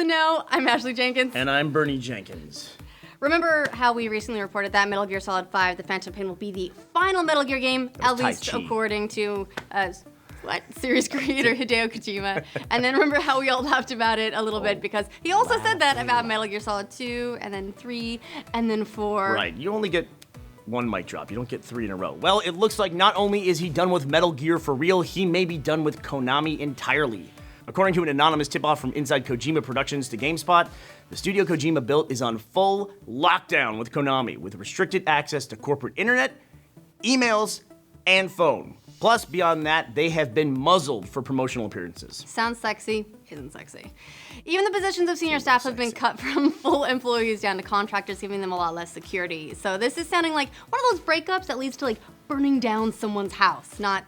doesn't know, I'm Ashley Jenkins. And I'm Burnie Jenkins. Remember how we recently reported that Metal Gear Solid 5, The Phantom Pain, will be the final Metal Gear game, at least according to series creator Hideo Kojima. And then remember how we all laughed about it a little bit because he also said that about Metal Gear Solid 2, and then 3, and then 4. Right, you only get one mic drop. You don't get 3 in a row. Well, it looks like not only is he done with Metal Gear for real, he may be done with Konami entirely. According to an anonymous tip-off from inside Kojima Productions to GameSpot, the studio Kojima built is on full lockdown with Konami, with restricted access to corporate internet, emails, and phone. Plus, beyond that, they have been muzzled for promotional appearances. Sounds sexy, isn't sexy. Even the positions of senior staff have been cut from full employees down to contractors, giving them a lot less security. So this is sounding like one of those breakups that leads to like burning down someone's house, not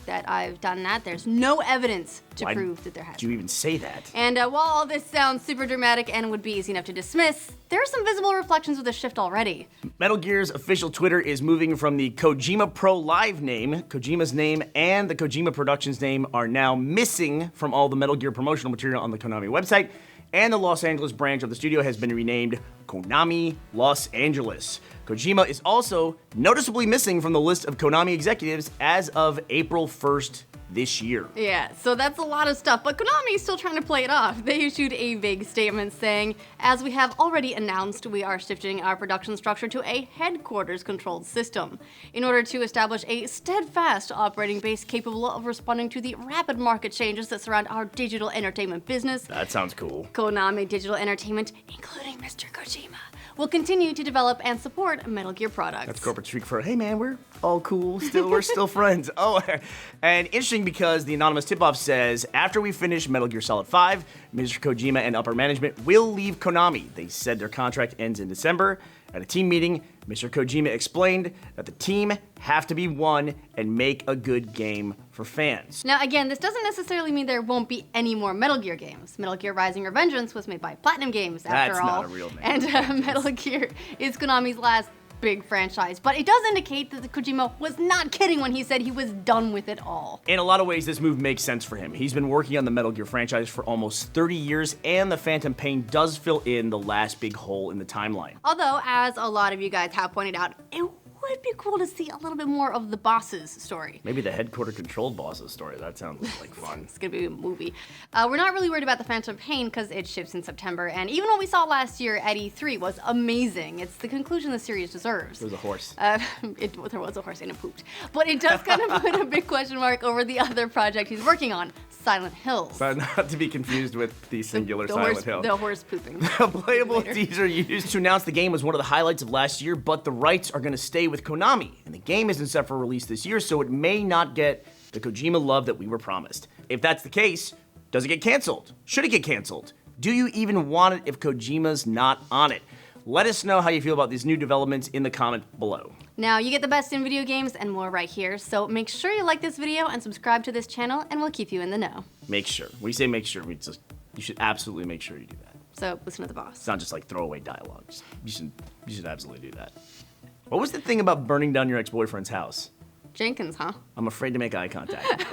that I've done that. There's no evidence to prove that there has. Did you even say that? And while all this sounds super dramatic and would be easy enough to dismiss, there are some visible reflections of the shift already. Metal Gear's official Twitter is moving from the Kojima Pro Live name, Kojima's name, and the Kojima Productions name are now missing from all the Metal Gear promotional material on the Konami website, and the Los Angeles branch of the studio has been renamed Konami Los Angeles. Kojima is also noticeably missing from the list of Konami executives as of April 1st this year. Yeah, so that's a lot of stuff, but Konami is still trying to play it off. They issued a vague statement saying, as we have already announced, we are shifting our production structure to a headquarters-controlled system in order to establish a steadfast operating base capable of responding to the rapid market changes that surround our digital entertainment business. That sounds cool. Konami Digital Entertainment, including Mr. Kojima, will continue to develop and support Metal Gear products. That's corporate speak for, hey man, we're all cool, we're still friends. Oh, and interesting because the anonymous tip-off says, after we finish Metal Gear Solid 5, Mr. Kojima and upper management will leave Konami. They said their contract ends in December. At a team meeting, Mr. Kojima explained that the team have to be one and make a good game for fans. Now again, this doesn't necessarily mean there won't be any more Metal Gear games. Metal Gear Rising Revengeance was made by Platinum Games, after all. That's not a real name. And Metal Gear is Konami's last big franchise, but it does indicate that Kojima was not kidding when he said he was done with it all. In a lot of ways, this move makes sense for him. He's been working on the Metal Gear franchise for almost 30 years, and the Phantom Pain does fill in the last big hole in the timeline. Although, as a lot of you guys have pointed out, it would be cool to see a little bit more of the boss's story. Maybe the headquarter-controlled boss's story. That sounds like fun. It's gonna be a movie. We're not really worried about the Phantom Pain because it ships in September, and even what we saw last year at E3 was amazing. It's the conclusion the series deserves. There was a horse. There was a horse and it pooped. But it does kind of put a big question mark over the other project he's working on, Silent Hills. But not to be confused with the singular Silent Hill. The horse pooping. A playable teaser used to announce the game was one of the highlights of last year, but the rights are going to stay with Konami, and the game isn't set for release this year, so it may not get the Kojima love that we were promised. If that's the case, does it get canceled? Should it get canceled? Do you even want it if Kojima's not on it? Let us know how you feel about these new developments in the comment below. Now, you get the best in video games and more right here, so make sure you like this video and subscribe to this channel, and we'll keep you in the know. Make sure. When we say make sure, you should absolutely make sure you do that. So, listen to the boss. It's not just like throwaway dialogue. You should absolutely do that. What was the thing about burning down your ex-boyfriend's house? Jenkins, huh? I'm afraid to make eye contact.